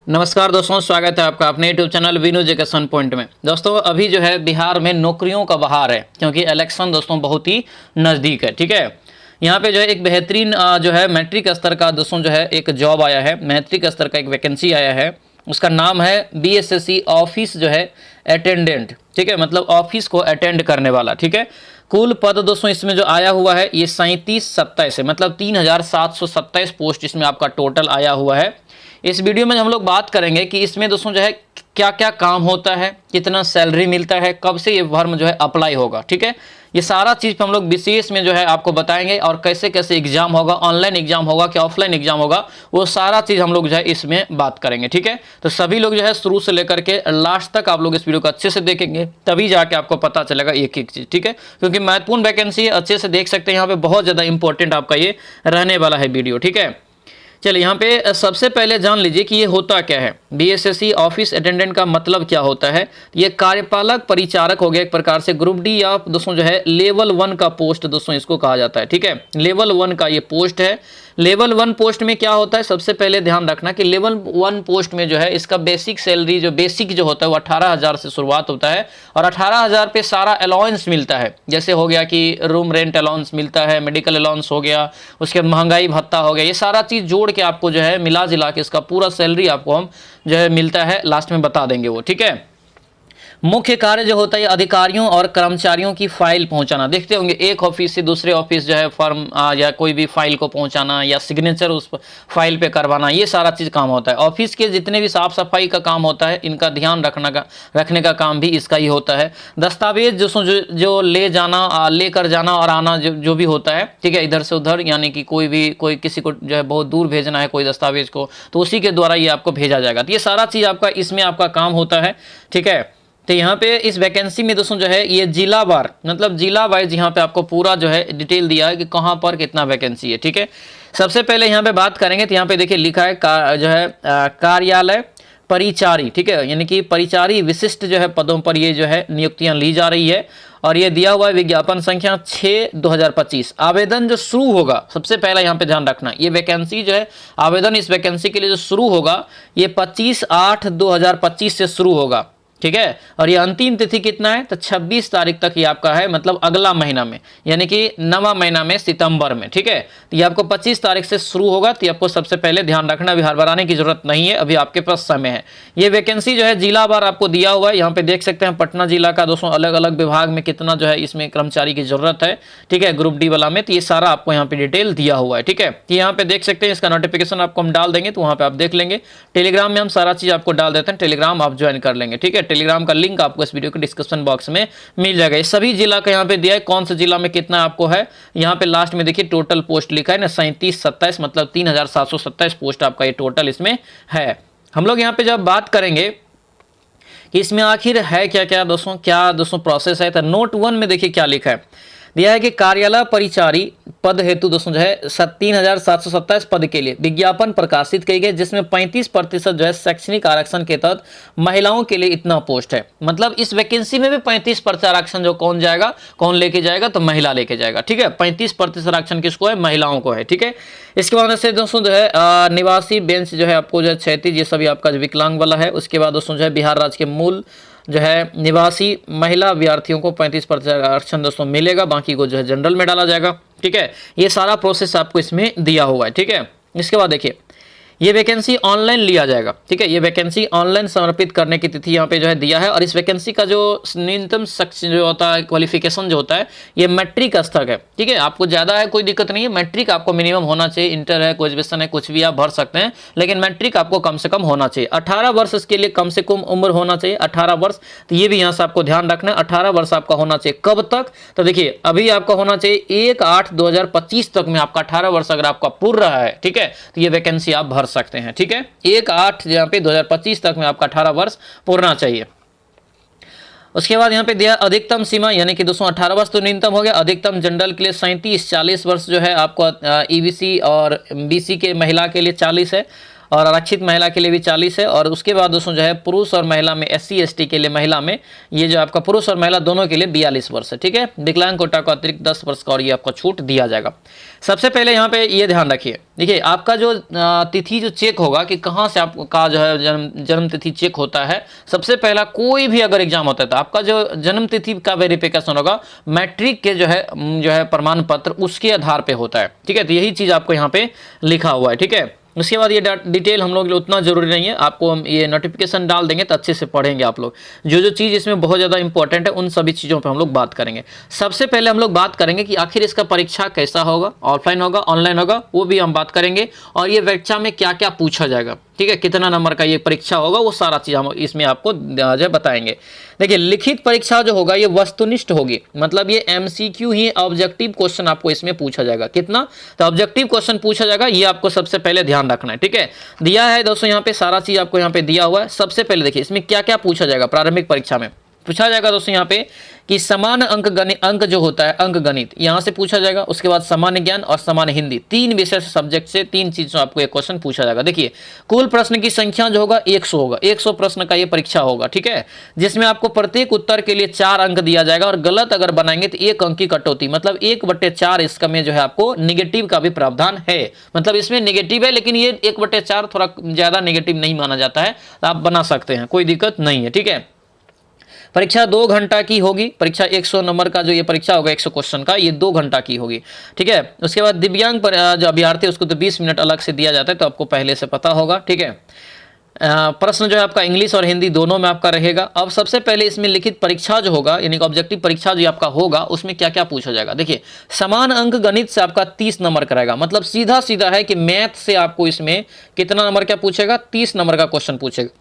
नमस्कार दोस्तों, स्वागत है आपका अपने YouTube channel Vinod education point में। दोस्तों अभी जो है बिहार में नौकरियों का बहार है, क्योंकि इलेक्शन दोस्तों बहुत ही नज़दीक है। ठीक है, यहाँ पे जो है एक बेहतरीन जो है मैट्रिक स्तर का दोस्तों जो है एक जॉब आया है, मैट्रिक स्तर का एक वैकेंसी आया है। उसका नाम है बीएसएससी ऑफिस जो है अटेंडेंट। ठीक है, मतलब ऑफिस को अटेंड करने वाला। ठीक है, कुल पद दोस्तों इसमें जो आया हुआ है ये 3727 है, मतलब 3727 पोस्ट इसमें आपका टोटल आया हुआ है। इस वीडियो में हम लोग बात करेंगे कि इसमें दोस्तों जो है क्या क्या काम होता है, कितना सैलरी मिलता है, कब से ये फॉर्म जो है अप्लाई होगा। ठीक है, ये सारा चीज़ हम लोग विशेष में जो है आपको बताएंगे, और कैसे कैसे एग्जाम होगा, ऑनलाइन एग्जाम होगा कि ऑफलाइन एग्जाम होगा, वो सारा चीज़ हम लोग जो है इसमें बात करेंगे। ठीक है, तो सभी लोग जो है शुरू से लेकर के लास्ट तक आप लोग इस वीडियो को अच्छे से देखेंगे, तभी जाके आपको पता चलेगा एक एक चीज़। ठीक है, क्योंकि महत्वपूर्ण वैकेंसी है, अच्छे से देख सकते हैं। यहाँ पे बहुत ज़्यादा इंपॉर्टेंट आपका ये रहने वाला है वीडियो। ठीक है, चलिए यहाँ पे सबसे पहले जान लीजिए कि ये होता क्या है। बीएसएससी ऑफिस अटेंडेंट का मतलब क्या होता है। ये कार्यपालक परिचारक हो गया एक प्रकार से, ग्रुप डी या दोस्तों जो है लेवल 1 का पोस्ट दोस्तों इसको कहा जाता है। ठीक है, लेवल 1 का ये पोस्ट है। लेवल 1 पोस्ट में क्या होता है, सबसे पहले ध्यान रखना कि लेवल 1 पोस्ट में जो है इसका बेसिक सैलरी जो बेसिक जो होता है वो 18,000 से शुरुआत होता है, और 18,000 पे सारा अलाउंस मिलता है। जैसे हो गया कि रूम रेंट अलाउंस मिलता है, मेडिकल अलाउंस हो गया, उसके बाद महंगाई भत्ता हो गया, ये सारा चीज़ जोड़ के आपको जो है मिला जुला के इसका पूरा सैलरी आपको हम जो है मिलता है, लास्ट में बता देंगे वो। ठीक है, मुख्य कार्य जो होता है अधिकारियों और कर्मचारियों की फाइल पहुंचाना। देखते होंगे एक ऑफिस से दूसरे ऑफिस जो है फॉर्म या कोई भी फाइल को पहुंचाना या सिग्नेचर उस फाइल पे करवाना, ये सारा चीज़ काम होता है। ऑफिस के जितने भी साफ सफाई का काम होता है, इनका ध्यान रखने का काम भी इसका ही होता है। दस्तावेज जो ले जाना, लेकर जाना और आना जो भी होता है, ठीक है, इधर से उधर, यानी कि कोई किसी को जो है बहुत दूर भेजना है कोई दस्तावेज को, तो उसी के द्वारा ये आपको भेजा जाएगा। तो ये सारा चीज़ आपका इसमें आपका काम होता है। ठीक है, तो यहाँ पे इस वैकेंसी में दोस्तों जो है ये जिला वार, मतलब जिला वाइज यहाँ पे आपको पूरा जो है डिटेल दिया है कि कहाँ पर कितना वैकेंसी है। ठीक है, सबसे पहले यहाँ पे बात करेंगे तो यहाँ पे देखिए लिखा है जो है कार्यालय परिचारी। ठीक है, यानी कि परिचारी विशिष्ट जो है पदों पर ये जो है नियुक्तियां ली जा रही है, और ये दिया हुआ है विज्ञापन संख्या 6/2025। आवेदन जो शुरू होगा, सबसे पहला यहाँ पे ध्यान रखना, ये वैकेंसी जो है आवेदन इस वैकेंसी के लिए जो शुरू होगा ये 25/8/2025 से शुरू होगा। ठीक है, और ये अंतिम तिथि कितना है, तो 26 तारीख तक ये आपका है, मतलब अगला महीना में, यानी कि 9वां महीना में, सितंबर में। ठीक है, तो ये आपको 25 तारीख से शुरू होगा। तो ये आपको सबसे पहले ध्यान रखना, अभी हड़बड़ाने की जरूरत नहीं है, अभी आपके पास समय है। ये वैकेंसी जो है जिला वार आपको दिया हुआ है, यहाँ पे देख सकते हैं पटना जिला का दोस्तों अलग अलग विभाग में कितना जो है इसमें कर्मचारी की जरूरत है। ठीक है, ग्रुप डी वाला में, तो ये सारा आपको यहाँ पे डिटेल दिया हुआ है। ठीक है, तो यहाँ पे देख सकते हैं इसका नोटिफिकेशन आपको हम डाल देंगे, तो वहाँ पे आप देख लेंगे। टेलीग्राम में हम सारा चीज़ आपको डाल देते हैं, टेलीग्राम आप ज्वाइन कर लेंगे। ठीक है, टेलीग्राम का लिंक आपको इस वीडियो के डिस्क्रिप्शन बॉक्स में मिल जाएगा। ये सभी जिला का यहाँ पे दिया है, कौन से जिला में कितना आपको है। यहाँ पे लास्ट में देखिए टोटल पोस्ट लिखा है ना, 3727, मतलब 3727 पोस्ट आपका ये टोटल इसमें है। हम लोग यहाँ पे जब बात करेंगे कि इसमें आखिर है क्या क्या दोस्तों प्रोसेस है, तो नोट 1 में देखिए क्या लिखा है, दिया है कि कार्यालय परिचारी पद हेतु दोस्तों जो है 3727 पद के लिए विज्ञापन प्रकाशित की गई, जिसमें 35% जो है शैक्षणिक आरक्षण के तहत महिलाओं के लिए इतना पोस्ट है। मतलब इस वैकेंसी में भी 35% आरक्षण जो कौन लेके जाएगा, तो महिला लेके जाएगा। ठीक है, 35% आरक्षण किसको है, महिलाओं को है। ठीक है, इसके बाद से दोस्तों जो है निवासी बेंच जो है आपको जो है 36, ये सभी आपका विकलांग वाला है। उसके बाद दोस्तों जो है बिहार राज्य के मूल जो है निवासी महिला अभ्यर्थियों को 35% आरक्षण दोस्तों मिलेगा, बाकी को जो है जनरल में डाला जाएगा। ठीक है, ये सारा प्रोसेस आपको इसमें दिया हुआ है। ठीक है, इसके बाद देखिए ये वैकेंसी ऑनलाइन लिया जाएगा। ठीक है, ये वैकेंसी ऑनलाइन समर्पित करने की तिथि यहाँ पे जो है दिया है, और इस वैकेंसी का जो न्यूनतम जो होता है क्वालिफिकेशन जो होता है ये मैट्रिक स्तर है। ठीक है, आपको ज़्यादा है कोई दिक्कत नहीं है, मैट्रिक आपको मिनिमम होना चाहिए, इंटर है, ग्रेजुएशन है, कुछ भी आप भर सकते हैं, लेकिन मैट्रिक आपको कम से कम होना चाहिए। 18 वर्ष इसके लिए कम से कम उम्र होना चाहिए, 18 वर्ष। तो ये भी यहाँ से आपको ध्यान रखना है, 18 वर्ष आपका होना चाहिए। कब तक, तो देखिए अभी आपका होना चाहिए 1/8/2025 तक में आपका 18 वर्ष अगर आपका पूर्ण रहा है, ठीक है, तो ये वैकेंसी आप भर सकते हैं। ठीक है, 1/8 यहाँ पे 2025 तक में आपका 18 वर्ष पूरना चाहिए। उसके बाद यहाँ पे दिया अधिकतम सीमा, यानी कि दोस्तों 18 वर्ष तो न्यूनतम हो गया। अधिकतम जनरल के लिए 37, 40 वर्ष जो है आपको ईबीसी और बीसी के महिला के लिए 40 है। और आरक्षित महिला के लिए भी 40 है। और उसके बाद दोस्तों जो है पुरुष और महिला में SC ST के लिए महिला में ये जो आपका पुरुष और महिला दोनों के लिए 42 वर्ष है, ठीक है। विकलांग कोटा को अतिरिक्त 10 वर्ष का और ये आपको छूट दिया जाएगा। सबसे पहले यहाँ पे ये ध्यान रखिए, देखिए आपका जो तिथि जो चेक होगा कि कहाँ से आपका जो है जन्म तिथि चेक होता है। सबसे पहला कोई भी अगर एग्जाम होता है तो आपका जो जन्म तिथि का वेरिफिकेशन होगा मैट्रिक के जो है प्रमाण पत्र उसके आधार पे होता है, ठीक है। तो यही चीज़ आपको यहाँ पे लिखा हुआ है, ठीक है। उसके बाद ये डिटेल हम लोग उतना जरूरी नहीं है, आपको हम ये नोटिफिकेशन डाल देंगे तो अच्छे से पढ़ेंगे आप लोग। जो चीज़ इसमें बहुत ज़्यादा इंपॉर्टेंट है उन सभी चीज़ों पे हम लोग बात करेंगे। सबसे पहले हम लोग बात करेंगे कि आखिर इसका परीक्षा कैसा होगा, ऑफलाइन होगा ऑनलाइन होगा, वो भी हम बात करेंगे। और ये परीक्षा में क्या क्या पूछा जाएगा, ठीक है, कितना नंबर का ये परीक्षा होगा, वो सारा चीज़ हम इसमें आपको जो बताएंगे। देखिए लिखित परीक्षा जो होगा ये वस्तुनिष्ठ होगी, मतलब ये MCQ ही ऑब्जेक्टिव क्वेश्चन आपको इसमें पूछा जाएगा। कितना, तो ऑब्जेक्टिव क्वेश्चन पूछा जाएगा, ये आपको सबसे पहले ध्यान रखना है, ठीक है। दिया है दोस्तों यहाँ पे सारा चीज आपको यहाँ पे दिया हुआ है। सबसे पहले देखिए इसमें क्या क्या पूछा जाएगा। प्रारंभिक परीक्षा में पूछा जाएगा दोस्तों यहाँ पे कि समान अंक जो होता है अंक गणित यहाँ से पूछा जाएगा। उसके बाद सामान्य ज्ञान और सामान्य हिंदी, 3 विषय सब्जेक्ट से 3 चीजों आपको एक क्वेश्चन पूछा जाएगा। देखिए कुल प्रश्न की संख्या जो होगा 100 होगा, 100 प्रश्न का ये परीक्षा होगा, ठीक है। जिसमें आपको प्रत्येक उत्तर के लिए 4 अंक दिया जाएगा और गलत अगर बनाएंगे तो 1 अंक की कटौती, मतलब 1/4 इसका में जो है आपको निगेटिव का भी प्रावधान है। मतलब इसमें निगेटिव है लेकिन ये 1/4 थोड़ा ज्यादा निगेटिव नहीं माना जाता है, तो आप बना सकते हैं, कोई दिक्कत नहीं है, ठीक है। परीक्षा 2 घंटा की होगी। परीक्षा 100 नंबर का जो ये परीक्षा होगा 100 क्वेश्चन का, ये 2 घंटा की होगी, ठीक है। उसके बाद दिव्यांग पर जो अभ्यर्थी उसको तो 20 मिनट अलग से दिया जाता है, तो आपको पहले से पता होगा, ठीक है। प्रश्न जो है आपका इंग्लिश और हिंदी दोनों में आपका रहेगा। अब सबसे पहले इसमें लिखित परीक्षा जो होगा यानी कि ऑब्जेक्टिव परीक्षा जो आपका होगा उसमें क्या क्या पूछा जाएगा। देखिए समान अंक गणित से आपका 30 नंबर का रहेगा, मतलब सीधा सीधा है कि मैथ से आपको इसमें कितना नंबर क्या पूछेगा, 30 नंबर का क्वेश्चन पूछेगा।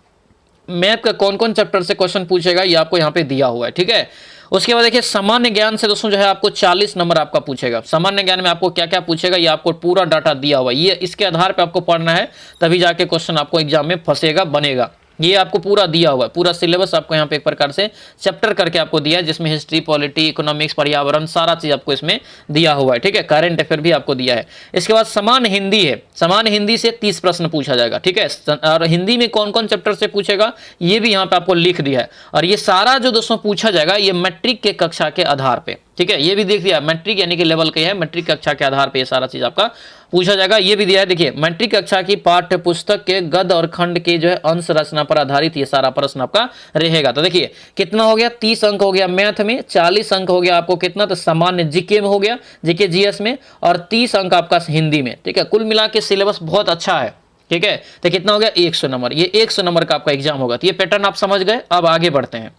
मैथ का कौन कौन चैप्टर से क्वेश्चन पूछेगा ये आपको यहाँ पे दिया हुआ है, ठीक है। उसके बाद देखिए सामान्य ज्ञान से दोस्तों जो है आपको 40 नंबर आपका पूछेगा। सामान्य ज्ञान में आपको क्या क्या पूछेगा ये आपको पूरा डाटा दिया हुआ है, ये इसके आधार पे आपको पढ़ना है, तभी जाके क्वेश्चन आपको एग्जाम में फंसेगा बनेगा। ये आपको पूरा दिया हुआ है, पूरा सिलेबस आपको यहाँ पे एक प्रकार से चैप्टर करके आपको दिया है, जिसमें हिस्ट्री, पॉलिटी, इकोनॉमिक्स, पर्यावरण सारा चीज आपको इसमें दिया हुआ है, ठीक है। करंट अफेयर भी आपको दिया है। इसके बाद समान हिंदी है, समान हिंदी से 30 प्रश्न पूछा जाएगा, ठीक है। और हिंदी में कौन कौन चैप्टर से पूछेगा ये भी यहाँ पे आपको लिख दिया है। और ये सारा जो दोस्तों पूछा जाएगा ये मैट्रिक के कक्षा के आधार पे, ठीक है। ये भी देख दिया मैट्रिक यानी कि लेवल के है, मैट्रिक कक्षा के आधार पे ये सारा चीज आपका पूछा जाएगा। ये भी दिया है, देखिए मैट्रिक कक्षा की पाठ्य पुस्तक के गद्य और खंड के जो है अंश रचना पर आधारित ये सारा प्रश्न आपका रहेगा। तो देखिए कितना हो गया, 30 अंक हो गया मैथ में, 40 अंक हो गया आपको कितना, तो सामान्य जीके में हो गया, जीके जीएस में, और 30 अंक आपका हिंदी में, ठीक है। कुल मिला के सिलेबस बहुत अच्छा है, ठीक है। तो कितना हो गया 100 नंबर, ये 100 नंबर का आपका एग्जाम होगा। तो ये पैटर्न आप समझ गए। अब आगे बढ़ते हैं।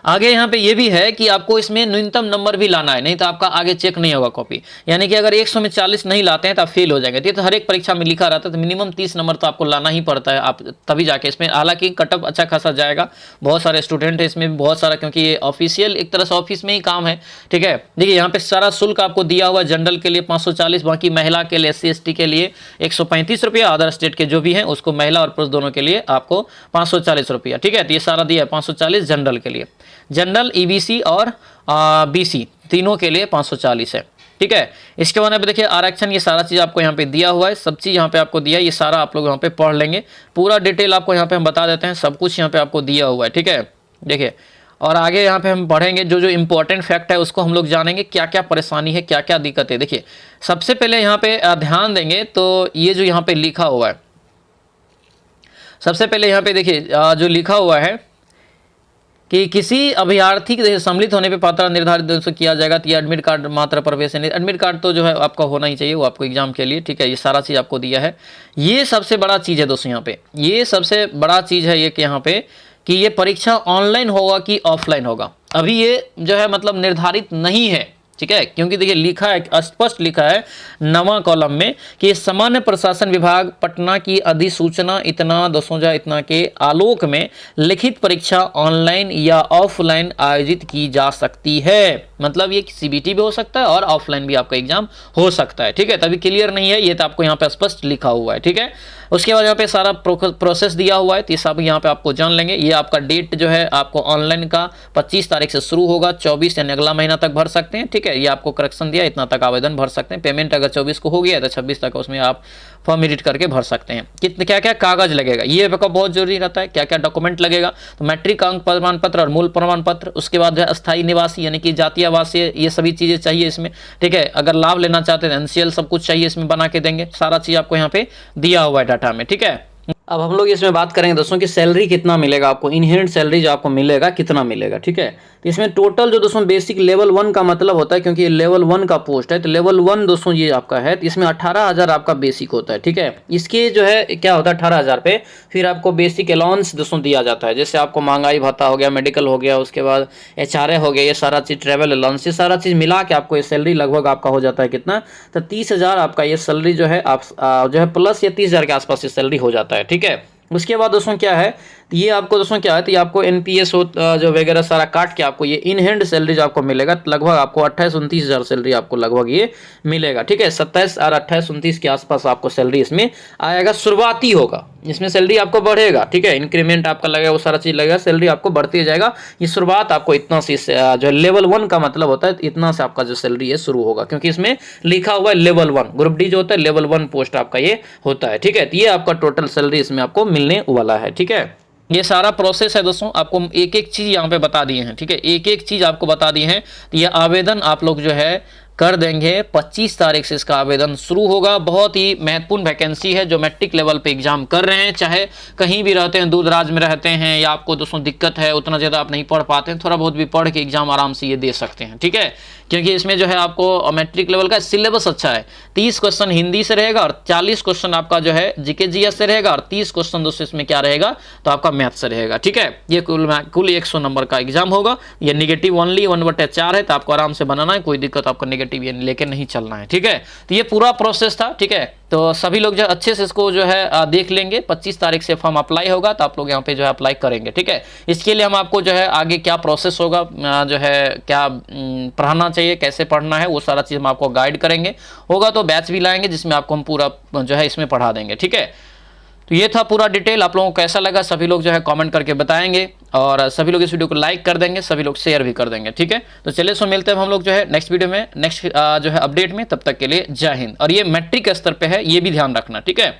आगे यहाँ पे ये भी है कि आपको इसमें न्यूनतम नंबर भी लाना है, नहीं तो आपका आगे चेक नहीं होगा कॉपी। यानी कि अगर 100 में 40 नहीं लाते हैं तो आप फेल हो जाएंगे। तो हर एक परीक्षा में लिखा रहता है, तो मिनिमम 30 नंबर तो आपको लाना ही पड़ता है, आप तभी जाके इसमें, हालांकि कटअप अच्छा खासा जाएगा। बहुत सारे स्टूडेंट है इसमें भी, बहुत सारा, क्योंकि ये ऑफिशियल एक तरह से ऑफिस में ही काम है, ठीक है। देखिए यहाँ पे सारा शुल्क आपको दिया हुआ है। जनरल के लिए 540, बाकी महिला के लिए SC ST के लिए 135 रुपया, अदर स्टेट के जो भी हैं उसको महिला और पुरुष दोनों के लिए आपको 540 रुपया, ठीक है। तो ये सारा दिया है 540 जनरल के लिए, जनरल EBC और BC तीनों के लिए 540 है, ठीक है। इसके बाद पे देखिए आरक्षण, ये सारा चीज़ आपको यहाँ पे दिया हुआ है, सब चीज़ यहाँ पे आपको दिया है, ये सारा आप लोग यहाँ पे पढ़ लेंगे। पूरा डिटेल आपको यहाँ पे हम बता देते हैं, सब कुछ यहाँ पे आपको दिया हुआ है, ठीक है। देखिए और आगे यहाँ पे हम पढ़ेंगे जो जो इंपॉर्टेंट फैक्ट है उसको हम लोग जानेंगे, क्या क्या परेशानी है, क्या क्या दिक्कत है। देखिए सबसे पहले यहाँ पे ध्यान देंगे तो ये जो यहाँ पे लिखा हुआ है, सबसे पहले यहाँ पे देखिए जो लिखा हुआ है कि किसी अभ्यर्थी के सम्मिलित होने पे पात्रता निर्धारित किया जाएगा। तो ये एडमिट कार्ड मात्र प्रवेश है, एडमिट कार्ड तो जो है आपका होना ही चाहिए, वो आपको एग्जाम के लिए, ठीक है। ये सारा चीज़ आपको दिया है। ये सबसे बड़ा चीज़ है दोस्तों यहाँ पे, ये सबसे बड़ा चीज़ है ये कि यहाँ पे कि ये परीक्षा ऑनलाइन होगा कि ऑफलाइन होगा, अभी ये जो है मतलब निर्धारित नहीं है, ठीक है। क्योंकि देखिए लिखा है, स्पष्ट लिखा है नवा कॉलम में कि सामान्य प्रशासन विभाग पटना की अधिसूचना इतना दोस्तों इतना के आलोक में लिखित परीक्षा ऑनलाइन या ऑफलाइन आयोजित की जा सकती है। मतलब ये CBT भी हो सकता है और ऑफलाइन भी आपका एग्जाम हो सकता है, ठीक है। तभी क्लियर नहीं है, ये तो आपको यहाँ पे स्पष्ट लिखा हुआ है, ठीक है। उसके बाद यहाँ पे सारा प्रोसेस दिया हुआ है, तो ये सब यहाँ पे आपको जान लेंगे। ये आपका डेट जो है आपको ऑनलाइन का 25 तारीख से शुरू होगा, 24 यानी अगला महीना तक भर सकते हैं, ठीक है। ये आपको करेक्शन दिया, इतना तक आवेदन भर सकते हैं। पेमेंट अगर 24 को हो गया तो 26 तक उसमें आप फॉर्म एडिट करके भर सकते हैं। कितने क्या क्या कागज लगेगा ये आपका बहुत जरूरी रहता है, क्या क्या डॉक्यूमेंट लगेगा। तो मैट्रिक अंक प्रमाण पत्र और मूल प्रमाण पत्र, उसके बाद जो है अस्थायी निवासी यानी कि जातीय आवासीय, ये सभी चीज़ें चाहिए इसमें, ठीक है। अगर लाभ लेना चाहते हैं एनसीएल सब कुछ चाहिए इसमें, बना के देंगे, सारा चीज़ आपको यहाँ पे दिया हुआ है डाटा में, ठीक है। अब हम लोग इसमें बात करेंगे दोस्तों कि सैलरी कितना मिलेगा आपको, इनहेरेंट सैलरी जो आपको मिलेगा कितना मिलेगा, ठीक है। तो इसमें टोटल जो दोस्तों बेसिक लेवल 1 का मतलब होता है, क्योंकि ये लेवल 1 का पोस्ट है, तो लेवल 1 दोस्तों ये आपका है, तो इसमें 18,000 आपका बेसिक होता है, ठीक है। इसके जो है क्या होता है 18,000 पे फिर आपको बेसिक अलाउंस दोस्तों दिया जाता है, जैसे आपको महंगाई भत्ता हो गया, मेडिकल हो गया, उसके बाद HRA हो गया, ये सारा चीज़, ट्रैवल अलाउंस, ये सारा चीज़ मिला के आपको ये सैलरी लगभग आपका हो जाता है कितना, तो 30,000 आपका ये सैलरी जो है आप जो है प्लस ये 30,000 के आसपास ये सैलरी हो जाता है, ठीक है। उसके बाद दोस्तों क्या है, तो ये आपको दोस्तों क्या है, तो ये आपको एनपीएस जो वगैरह सारा काट के आपको ये इन हैंड सैलरी जो आपको मिलेगा, लगभग आपको 28-29 हज़ार सैलरी आपको लगभग ये मिलेगा, ठीक है। 27 और 28-29 के आसपास आपको सैलरी इसमें आएगा, शुरुआती होगा, इसमें सैलरी आपको बढ़ेगा, ठीक है। इंक्रीमेंट आपका लगेगा, वो सारा चीज़ लगेगा, सैलरी आपको बढ़ती जाएगा। ये शुरुआत आपको इतना से जो लेवल 1 का मतलब होता है, इतना से आपका जो सैलरी है शुरू होगा, क्योंकि इसमें लिखा हुआ है लेवल 1, ग्रुप डी जो होता है लेवल 1 पोस्ट आपका ये होता है, ठीक है। तो ये आपका टोटल सैलरी इसमें आपको मिलने वाला है, ठीक है। ये सारा प्रोसेस है दोस्तों, आपको एक एक चीज़ यहाँ पे बता दिए हैं, ठीक है, एक एक चीज़ आपको बता दी है। तो ये आवेदन आप लोग जो है कर देंगे, 25 तारीख से इसका आवेदन शुरू होगा। बहुत ही महत्वपूर्ण वैकेंसी है, जो मैट्रिक लेवल पे एग्जाम कर रहे हैं, चाहे कहीं भी रहते हैं, दूर दराज में रहते हैं, या आपको दोस्तों दिक्कत है, उतना ज़्यादा आप नहीं पढ़ पाते हैं, थोड़ा बहुत भी पढ़ के एग्जाम आराम से ये दे सकते हैं, ठीक है। क्योंकि इसमें जो है आपको मैट्रिक लेवल का सिलेबस अच्छा है, 30 क्वेश्चन हिंदी से रहेगा और 40 क्वेश्चन आपका जो है जीके जीएस से रहेगा, और 30 क्वेश्चन दोस्तों इसमें क्या रहेगा, तो आपका मैथ से रहेगा, ठीक है। ये कुल 100 नंबर का एग्जाम होगा। ये निगेटिव ओनली 1/4 है, तो आपको आराम से बनाना है, कोई दिक्कत आपको नेगेटिव ये लेके नहीं चलना है, ठीक है। तो ये पूरा प्रोसेस था, ठीक है। तो सभी लोग जो अच्छे से इसको जो है देख लेंगे। 25 तारीख से फॉर्म अप्लाई होगा, तो आप लोग यहाँ पे जो है अप्लाई करेंगे, ठीक है। इसके लिए हम आपको जो है आगे क्या प्रोसेस होगा, जो है क्या पढ़ना चाहिए, कैसे पढ़ना है, वो सारा चीज़ हम आपको गाइड करेंगे। होगा तो बैच भी लाएंगे जिसमें आपको हम पूरा जो है इसमें पढ़ा देंगे, ठीक है। तो ये था पूरा डिटेल। आप लोगों को कैसा लगा सभी लोग जो है कमेंट करके बताएंगे, और सभी लोग इस वीडियो को लाइक कर देंगे, सभी लोग शेयर भी कर देंगे, ठीक है। तो चलिए सो मिलते हैं हम लोग जो है नेक्स्ट वीडियो में, नेक्स्ट जो है अपडेट में। तब तक के लिए जय हिंद। और ये मैट्रिक स्तर पे है, ये भी ध्यान रखना, ठीक है।